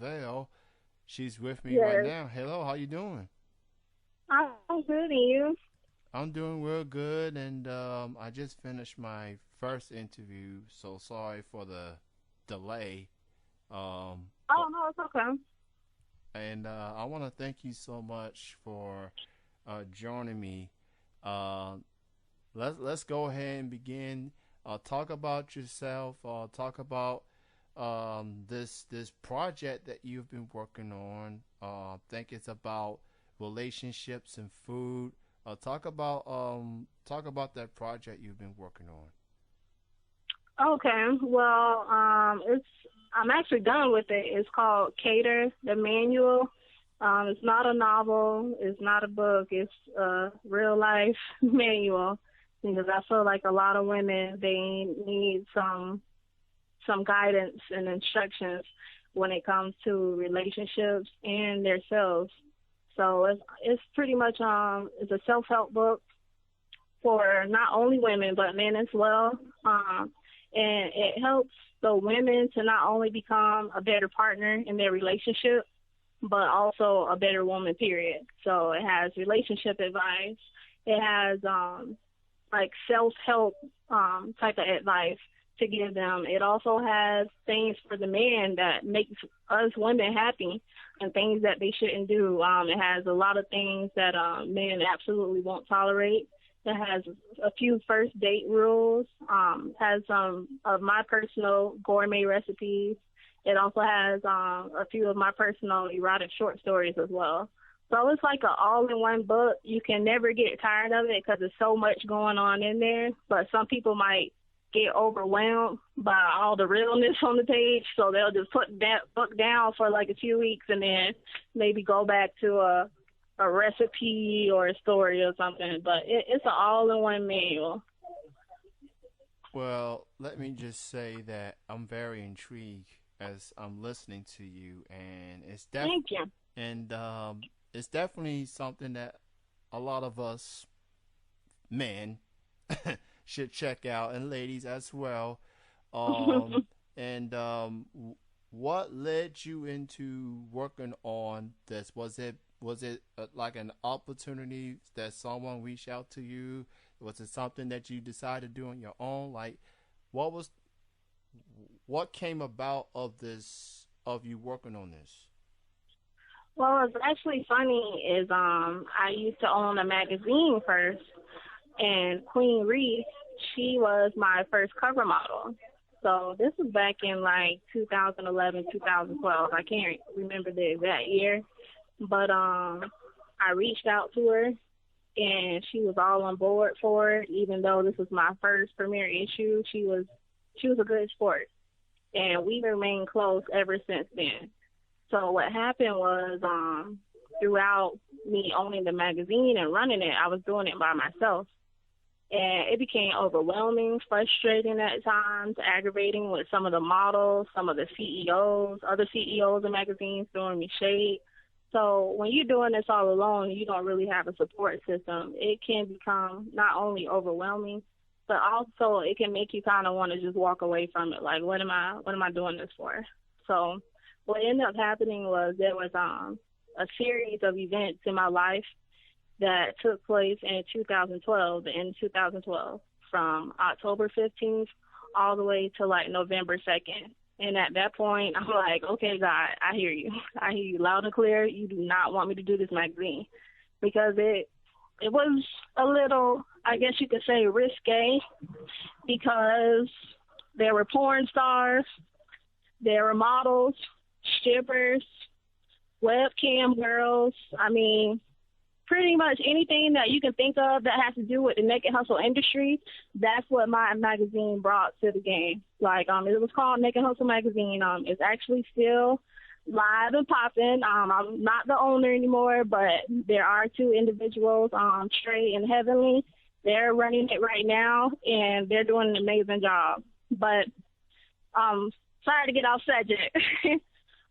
Loveelle. She's with me right Yes, now. Hello, how you doing? I'm good. And you? I'm doing real good, and I just finished my first interview, so sorry for the delay. Um, but Oh no, it's okay. and I want to thank you so much for joining me. Uh, let's go ahead and begin. Talk about yourself. Talk about this project that you've been working on. I think it's about relationships and food. Talk about that project you've been working on. Okay. Well, it's I'm actually done with it. It's called Cater, the manual. It's not a novel. It's not a book. It's a real life manual because I feel like a lot of women they need some guidance and instructions when it comes to relationships and themselves. So it's pretty much it's a self help book for not only women but men as well. And it helps the women to not only become a better partner in their relationship, but also a better woman. Period. So it has relationship advice. It has like self help type of advice to give them. It also has things for the man that makes us women happy and things that they shouldn't do. It has a lot of things that men absolutely won't tolerate. It has a few first date rules. Has some of my personal gourmet recipes. It also has a few of my personal erotic short stories as well. So it's like an all-in-one book. You can never get tired of it because there's so much going on in there. But some people might get overwhelmed by all the realness on the page, so they'll just put that book down for like a few weeks and then maybe go back to a recipe or a story or something. But it's an all-in-one manual. Well, let me just say that I'm very intrigued as I'm listening to you, and Thank you. and it's definitely something that a lot of us men should check out, and ladies as well. Um, and what led you into working on this? Was it like an opportunity that someone reached out to you? Was it something that you decided to do on your own? Like, what was what came about of you working on this? Well, what's actually funny is I used to own a magazine first, and Queen Reese, she was my first cover model. So this was back in like 2011, 2012. I can't remember the exact year, but I reached out to her and she was all on board for it. Even though this was my first premiere issue, she was a good sport, and we remained close ever since then. So what happened was, throughout me owning the magazine and running it, I was doing it by myself. And it became overwhelming, frustrating at times, aggravating with some of the models, some of the CEOs, other CEOs of magazines throwing me shade. So when you're doing this all alone, you don't really have a support system. It can become not only overwhelming, but also it can make you kind of want to just walk away from it. Like, what am I doing this for? So what ended up happening was there was a series of events in my life that took place in 2012, in 2012, from October 15th all the way to like November 2nd. And at that point, I'm like, okay, God, I hear you. I hear you loud and clear. You do not want me to do this magazine because it was a little, I guess you could say, risque because there were porn stars, there were models, strippers, webcam girls. I mean, pretty much anything that you can think of that has to do with the naked hustle industry, that's what my magazine brought to the game. Like, it was called Naked Hustle Magazine. It's actually still live and popping. I'm not the owner anymore, but there are two individuals, Trey and Heavenly. They're running it right now, and they're doing an amazing job. But sorry to get off subject.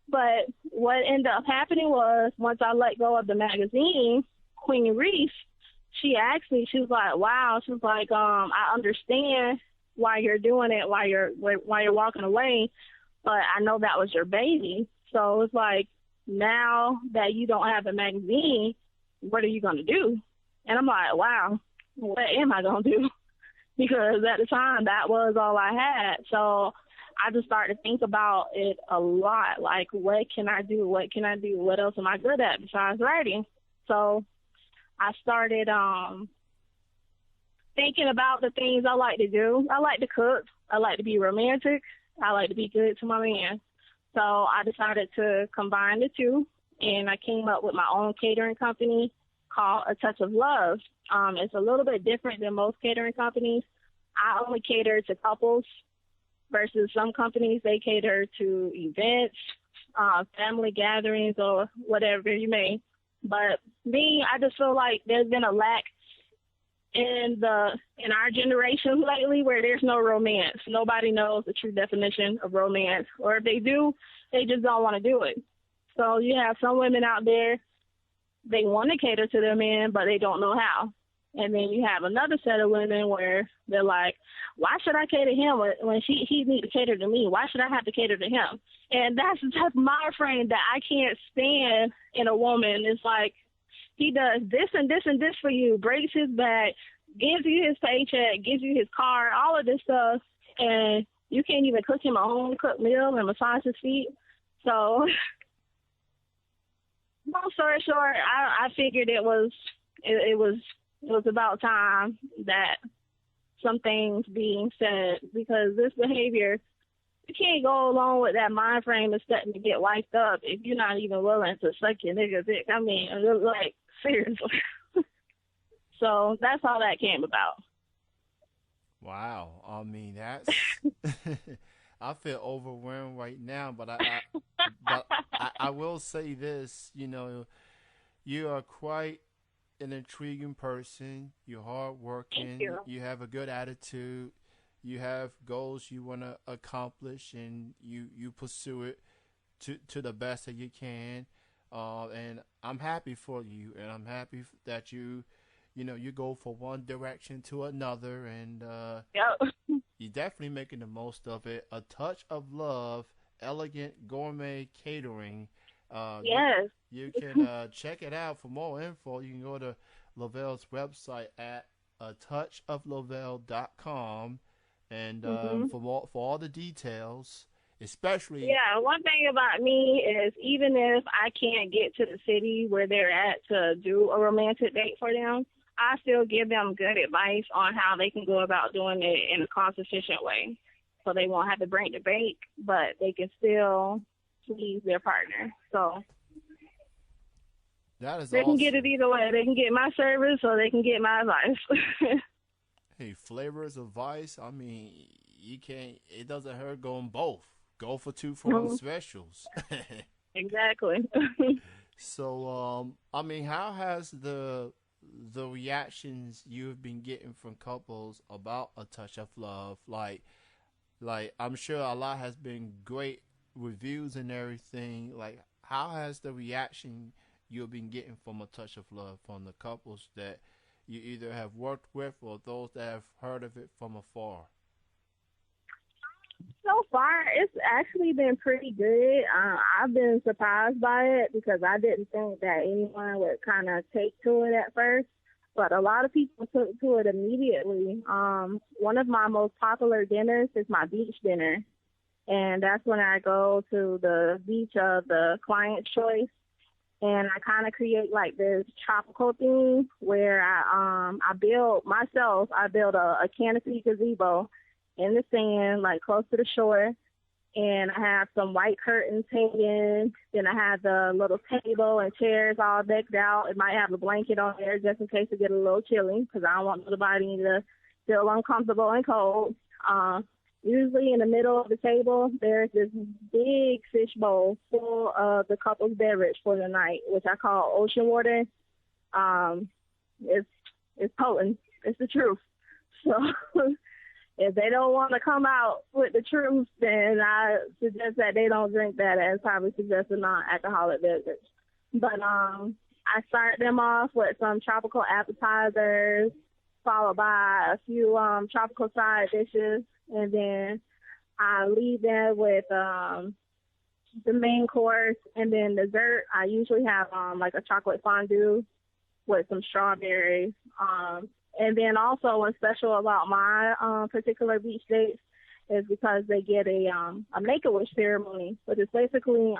But what ended up happening was once I let go of the magazine, Queen Reese, she asked me, she was like, wow, she was like, I understand why you're doing it, why you're walking away, but I know that was your baby. So it's like, now that you don't have a magazine, what are you going to do? And I'm like, wow, what am I going to do? Because at the time, that was all I had. So I just started to think about it a lot. Like, what can I do? What can I do? What else am I good at besides writing? So I started thinking about the things I like to do. I like to cook. I like to be romantic. I like to be good to my man. So I decided to combine the two, and I came up with my own catering company called A Touch of Love. It's a little bit different than most catering companies. I only cater to couples versus some companies, they cater to events, family gatherings, or whatever you may. But me, I just feel like there's been a lack in our generation lately where there's no romance. Nobody knows the true definition of romance, or if they do, they just don't want to do it. So you have some women out there, they want to cater to their man, but they don't know how. And then you have another set of women where they're like, why should I cater to him when he need to cater to me? Why should I have to cater to him? And that's the type of mind frame that I can't stand in a woman. It's like, he does this and this and this for you, breaks his back, gives you his paycheck, gives you his car, all of this stuff, and you can't even cook him a home-cooked meal and massage his feet. So, long story short, I figured it was about time that some things being said, because this behavior, you can't go along with that mind frame of starting to get wiped up if you're not even willing to suck your nigga dick. I mean, like, seriously. So that's how that came about. Wow. I mean, that's I feel overwhelmed right now, but I will say this, you are quite an intriguing person. You're Thank hardworking. you. You have a good attitude. You have goals you want to accomplish, and you pursue it to the best that you can. And I'm happy for you, and I'm happy that you go from one direction to another, and Yep. you're definitely making the most of it. A Touch of Love, Elegant Gourmet Catering. Yes. You can check it out. For more info, you can go to Lovelle's website at touchoflovelle.com, and Hmm. for all the details, especially. Yeah, one thing about me is even if I can't get to the city where they're at to do a romantic date for them, I still give them good advice on how they can go about doing it in a cost-efficient way. So they won't have to break the bank, but they can still please their partner. So That is they can get it awesome. either way. They can get my service or they can get my advice. Hey, flavors of vice. I mean, you can't. It doesn't hurt going both. Go for two for one Mhm. specials. Exactly. So, I mean, how has the reactions you've been getting from couples about A Touch of Love, like I'm sure a lot has been great reviews and everything. Like, how has the reaction you've been getting from A Touch of Love from the couples that you either have worked with or those that have heard of it from afar? So far, it's actually been pretty good. I've been surprised by it because I didn't think that anyone would kind of take to it at first, but a lot of people took to it immediately. One of my most popular dinners is my beach dinner, and that's when I go to the beach of the client's choice, and I kind of create like this tropical theme where I build a canopy gazebo in the sand, like close to the shore, and I have some white curtains hanging. Then I have the little table and chairs all decked out. It might have a blanket on there just in case it get a little chilly because I don't want nobody to feel uncomfortable and cold. Usually in the middle of the table, there's this big fish bowl full of the couple's beverage for the night, which I call ocean water. Um, it's potent. It's the truth. So if they don't want to come out with the truth, then I suggest that they don't drink that and probably suggest a non-alcoholic beverage. But I start them off with some tropical appetizers, followed by a few tropical side dishes, and then I leave them with the main course, and then dessert. I usually have like a chocolate fondue with some strawberries. And then also what's special about my particular beach dates is because they get a make-a-wish ceremony, which is basically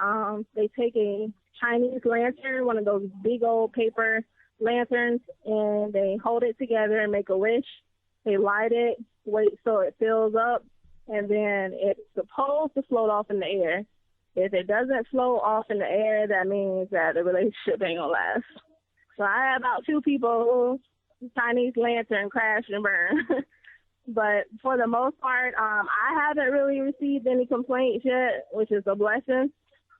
they take a Chinese lantern, one of those big old paper lanterns, and they hold it together and make a wish. They light it, wait so it fills up, and then it's supposed to float off in the air. If it doesn't float off in the air, that means that the relationship ain't gonna last. So I had about 2 people who Chinese lantern crash and burn. But for the most part, I haven't really received any complaints yet, which is a blessing.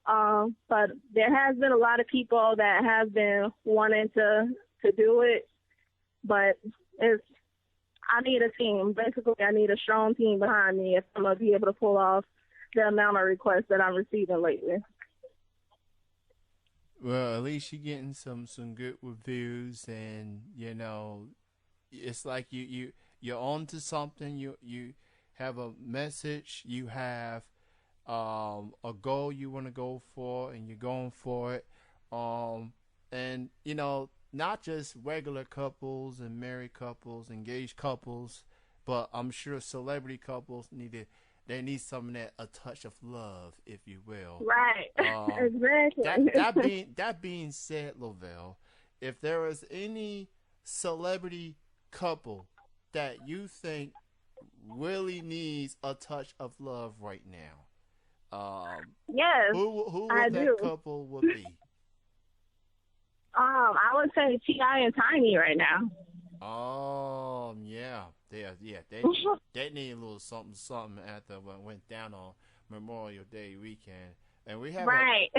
But there has been a lot of people that have been wanting to do it, but I need a team. Basically, I need a strong team behind me if I'm going to be able to pull off the amount of requests that I'm receiving lately. Well, at least you're getting some good reviews, and it's like you're on to something. You have a message. You have a goal you want to go for, and you're going for it. And not just regular couples and married couples, engaged couples, but I'm sure celebrity couples need some of a touch of love, if you will. Right. Exactly. That being said, Lovelle, if there was any celebrity couple that you think really needs a touch of love right now, yes, who would that couple would be? I would say T.I. and Tiny right now. Yeah, they need a little something after what went down on Memorial Day weekend, and we have right.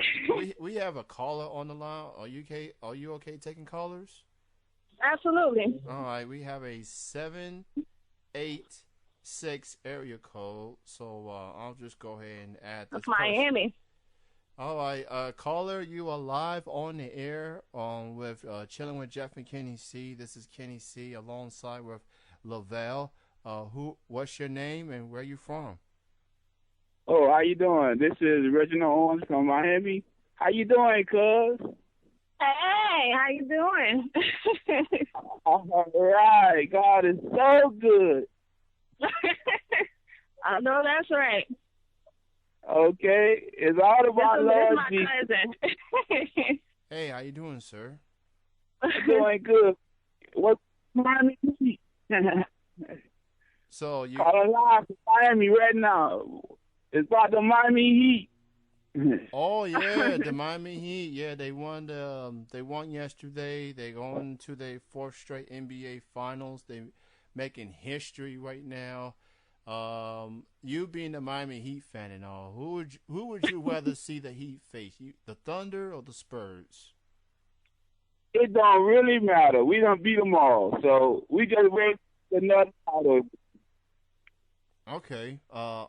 we have a caller on the line. Are you okay? Are you okay taking callers? Absolutely. All right, we have a 786 area code, so I'll just go ahead and add this. That's Miami. All right, caller, you are live on the air with Chilling with Jeff and Kenny C. This is Kenny C alongside with Loveelle. What's your name and where you from? Oh, how you doing? This is Reginald Owens from Miami. How you doing, cuz? Hey, how you doing? All right, God is so good. I know that's right. Okay, it's all about love. This is my cousin. Hey, how you doing, sir? I'm doing good. What's Miami Heat? So you calling live from Miami right now. It's about the Miami Heat. Oh yeah, the Miami Heat. Yeah, they won. They won yesterday. They going to their 4th straight NBA Finals. They making history right now. You being a Miami Heat fan and all, who would you rather see the Heat face? The Thunder or the Spurs? It don't really matter. We done beat them all, so we just wait for another title. Okay. I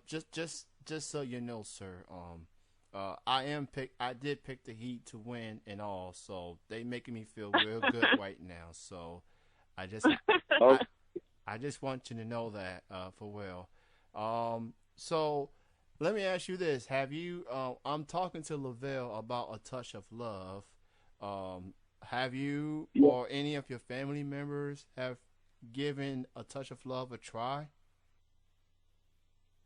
just so you know, sir. I did pick the Heat to win and all, so they making me feel real good right now. So I just I just want you to know that for Will. So let me ask you this: have you? I'm talking to Loveelle about a touch of love. Have you or any of your family members have given a touch of love a try?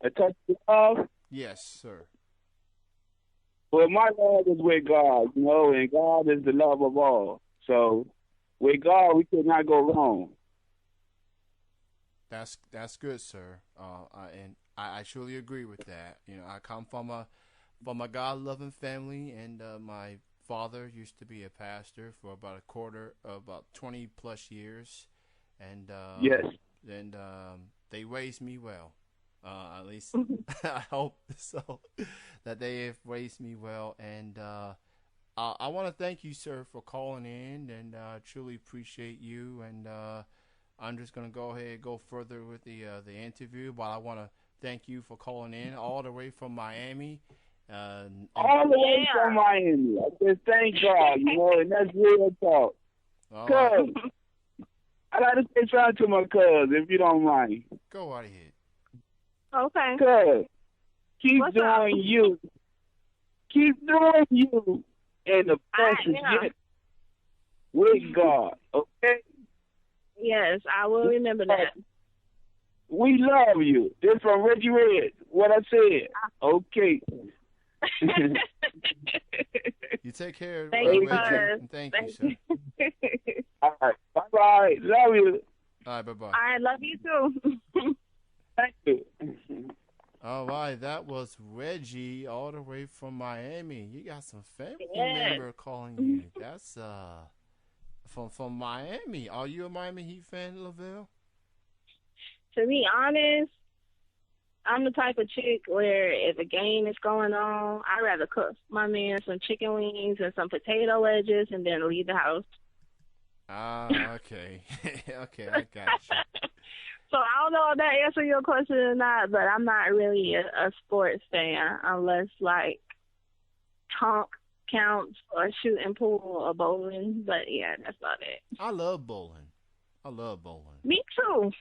A touch of love? Yes, sir. Well, my love is with God, and God is the love of all. So with God, we could not go wrong. That's good, sir. I truly agree with that. I come from a God-loving family, and my father used to be a pastor for about 20 plus years, and yes, and they raised me well. At least I hope so, that they have raised me well, and I want to thank you, sir, for calling in, and truly appreciate you. And I'm just gonna go ahead and go further with the interview, but I want to thank you for calling in all the way from Miami. All the way from Miami. I just thank God, and that's real talk. Cuz, I got to say something to my cuz, if you don't mind. Go right ahead. Okay. Cuz, keep What's doing up? you. Keep doing you, and the best is yeah. yet with God. Okay. Yes, I will remember that. We love you. This from Reggie Red. What I said. Okay. You take care, Thank you, Reggie. sir. And thank you, sir. All right. Bye-bye. Love you. All right, bye-bye. I love you too. Thank you. All right, that was Reggie all the way from Miami. You got some family Yes. member calling you. That's from Miami. Are you a Miami Heat fan, Loveelle? To be honest, I'm the type of chick where if a game is going on, I'd rather cook my man some chicken wings and some potato wedges and then leave the house. Ah, okay. Okay, I got you. So I don't know if that answers your question or not, but I'm not really a sports fan unless like honk counts or shooting pool or bowling. But yeah, that's about it. I love bowling. I love bowling. Me too.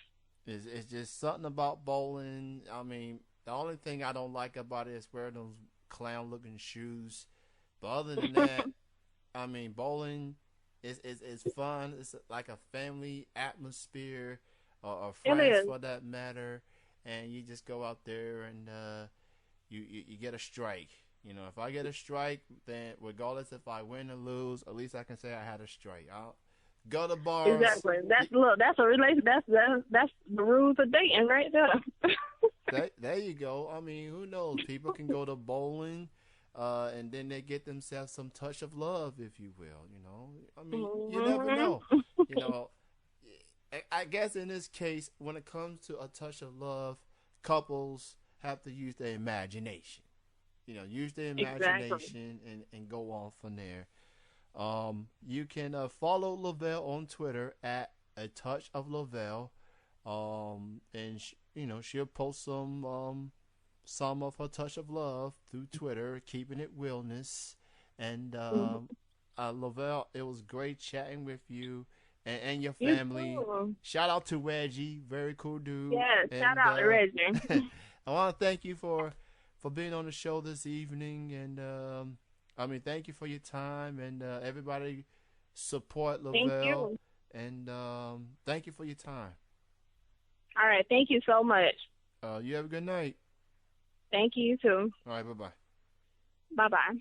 It's just something about bowling. I mean, the only thing I don't like about it is wearing those clown-looking shoes. But other than that, I mean, bowling is fun. It's like a family atmosphere, or friends for that matter. And you just go out there and you get a strike. You know, if I get a strike, then regardless if I win or lose, at least I can say I had a strike. I'll go to bars. Exactly. That's a relation. That's the rules of dating right there. There you go. I mean, who knows? People can go to bowling, and then they get themselves some touch of love, if you will. You know, I mean, you never know. You know, I guess in this case, when it comes to a touch of love, couples have to use their imagination. You know, use their imagination and go on from there. You can follow Loveelle on Twitter at A Touch of Loveelle. And you know, she'll post some of her touch of love through Twitter, keeping it realness. And Loveelle, it was great chatting with you and your family. Shout out to Reggie, very cool dude. Yes, shout out to Reggie. I want to thank you for being on the show this evening, and I mean, thank you for your time, and everybody support Loveelle. Thank you. And thank you for your time. All right, thank you so much. You have a good night. Thank you, you too. All right, bye-bye. Bye-bye.